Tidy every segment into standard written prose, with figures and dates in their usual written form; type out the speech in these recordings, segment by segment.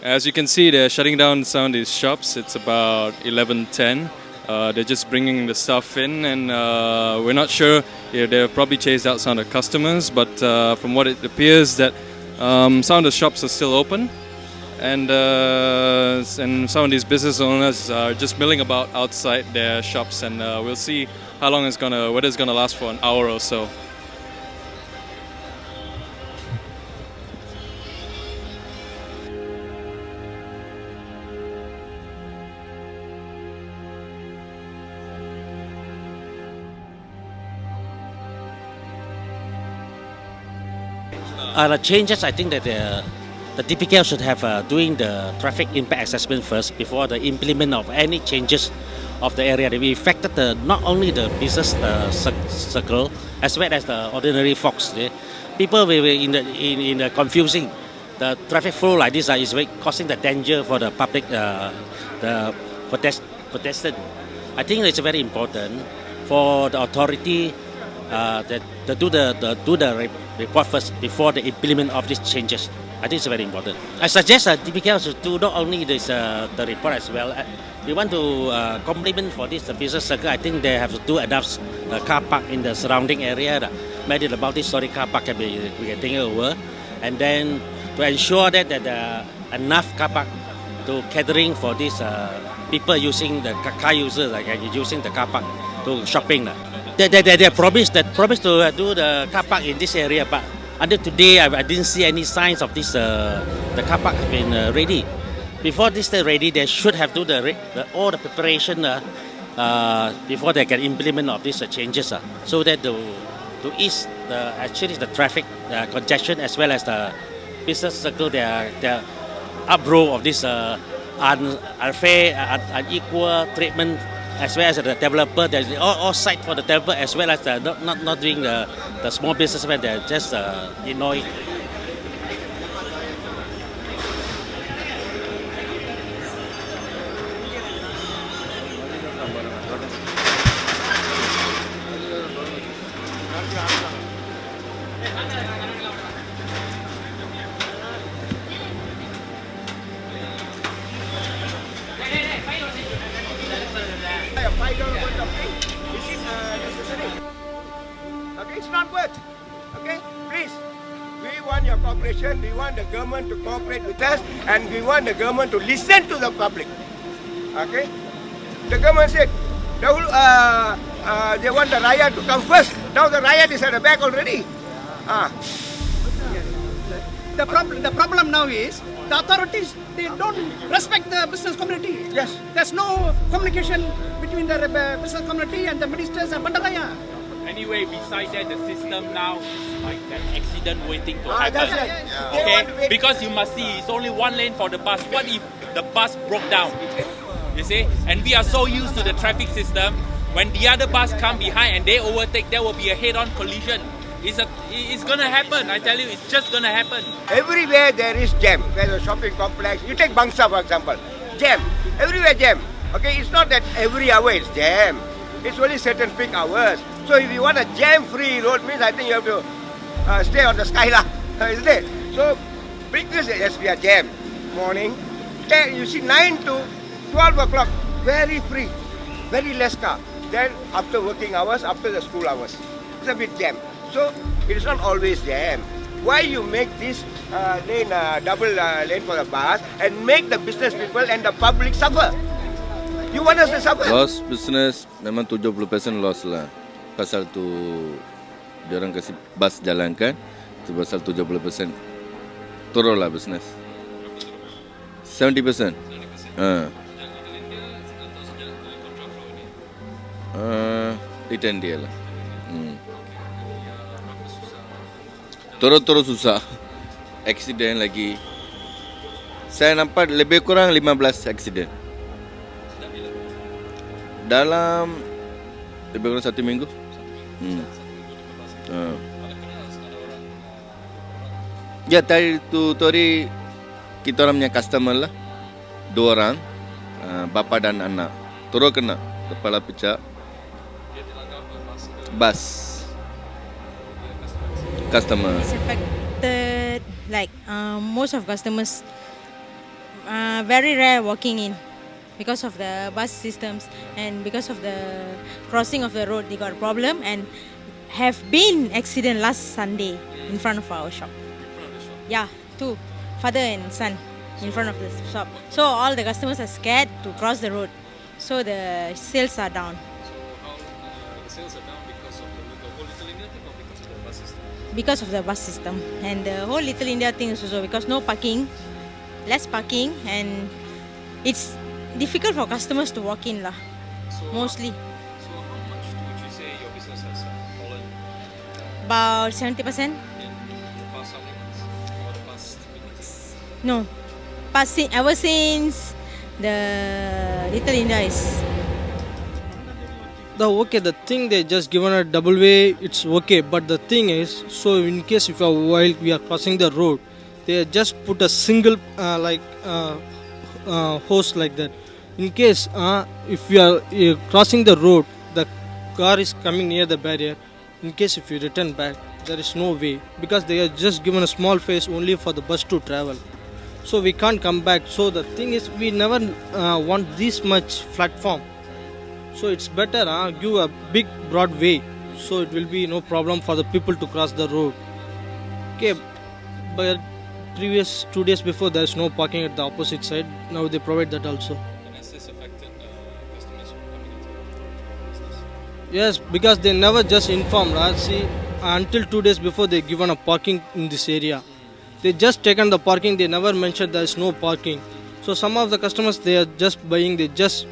As you can see, they're shutting down some of these shops. It's about 11:10. They're just bringing the stuff in, and we're not sure. They've probably chased out some of the customers, but from what it appears, that some of the shops are still open, and some of these business owners are just milling about outside their shops, and we'll see how long whether it's gonna last for an hour or so. The changes, I think that the DPKL should have doing the traffic impact assessment first before the implement of any changes of the area that we affected not only the business circle as well as the ordinary folks. People will in the confusing the traffic flow like this is very causing the danger for the public, the pedestrian. I think it's very important for the authority to do the report first before the implement of these changes. I think it's very important. I suggest that DPKL should do not only this the report as well. We want to complement for this business circle. I think they have to do enough car park in the surrounding area. Maybe the multi-story car park can be taken over, and then to ensure that enough car park to catering for these people using the car users like using the car park to shopping. They promised to do the car park in this area, but until today I didn't see any signs of this. The car park has been ready. Before this is ready, they should have do all the preparation before they can implement of these changes, so that to ease the traffic congestion as well as the business circle, their uproar of this unfair, unequal treatment, as well as the developer. There's all side for the developer as well as not doing the small businessmen. They're just annoying. Okay, it's not worth. Okay, please. We want your cooperation. We want the government to cooperate with us, and we want the government to listen to the public. Okay, the government said they want the riot to come first. Now the riot is at the back already. The problem now is the authorities, they don't respect the business community. Yes. There's no communication between the business community and the ministers and Bandaraya. Anyway, beside that, the system now is like an accident waiting to happen. That's right. Okay, because you must see, it's only one lane for the bus. What if the bus broke down? You see, and we are so used to the traffic system. When the other bus come behind and they overtake, there will be a head-on collision. It's gonna happen. I tell you, it's just gonna happen. Everywhere there is jam. There's a shopping complex. You take Bangsa for example. Jam. Everywhere jam. Okay, it's not that every hour it's jam. It's only certain peak hours. So if you want a jam-free road, means I think you have to stay on the skyline, isn't it? So because yes, we are jam. Morning, you see 9 to 12 o'clock, very free, very less car. Then after working hours, after the school hours, it's a bit jam. So it is not always jam. Why you make this lane double lane for the bus and make the business people and the public suffer? You want us to suffer? Loss business memang 70% loss lah. Pasal tu diorang kasih bus jalan kan, tu pasal 70% turun lah business. 70%. Return dia lah. Turun susah. Accident lagi. Saya nampak lebih kurang 15 accident. Dalam lebih kurang 1 minggu. Ya, tadi kita orang punya customer lah. 2 orang, bapa dan anak. Terus kena kepala pecah. Bus. Customer. It's affected, like most of customers very rare walking in because of the bus systems and because of the crossing of the road. They got a problem and have been accident last Sunday in front of our shop. Yeah, two, father and son in front of the shop. So all the customers are scared to cross the road. So the sales are down. The sales are down because of the whole Little India thing or because of the bus system? Because of the bus system and the whole Little India thing is also because no parking, less parking, and it's difficult for customers to walk in lah. Mostly So how much would you say your business has fallen about 70%. in the past how many months? Or the past weeks? No, ever since the Little India is The thing they just given a double way, it's okay. But the thing is, so in case if while we are crossing the road, they just put a single hose like that. In case if we are crossing the road, the car is coming near the barrier. In case if you return back, there is no way because they are just given a small face only for the bus to travel. So we can't come back. So the thing is, we never want this much platform. So it's better give a big broad way, so it will be no problem for the people to cross the road. Okay, but previous 2 days before there is no parking at the opposite side. Now they provide that also. And has this affected customers coming into your business? Yes, because they never just informed. See, until 2 days before they given a parking in this area. They just taken the parking. They never mentioned there is no parking. So some of the customers they are just buying. They just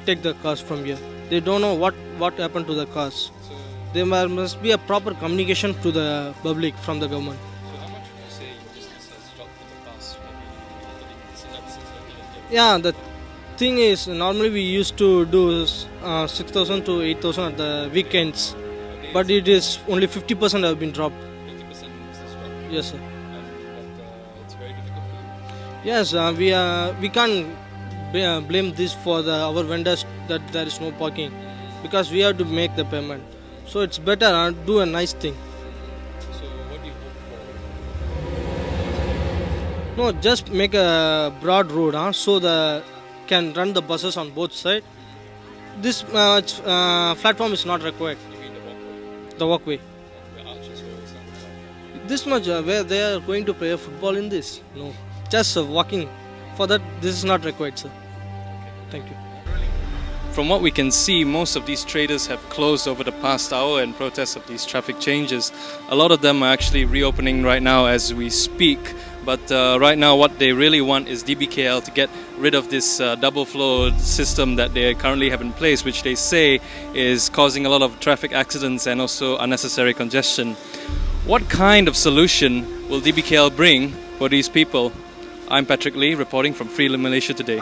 take the cars from here. They don't know what happened to the cars. So, There must be a proper communication to the public from the government. so how much would you say your business has dropped in the past maybe since Little India? Yeah, the thing is, normally we used to do 6,000 to 8,000 at the weekends, but it is only 50% have been dropped. 50% business drop. Yes, sir. But it's very difficult for you. Yes, we can't blame this for our vendors that there is no parking because we have to make the payment. So it's better do a nice thing. So what do you hope No, just make a broad road so the can run the buses on both sides. This platform is not required. for? You mean the walkway? The walkway. The arches where it's not. This much where they are going to play football in this? No, just walking. For that, this is not required, sir. Thank you. From what we can see, most of these traders have closed over the past hour in protest of these traffic changes. A lot of them are actually reopening right now as we speak. But right now what they really want is DBKL to get rid of this double flow system that they currently have in place, which they say is causing a lot of traffic accidents and also unnecessary congestion. What kind of solution will DBKL bring for these people? I'm Patrick Lee reporting from Free Malaysia Today.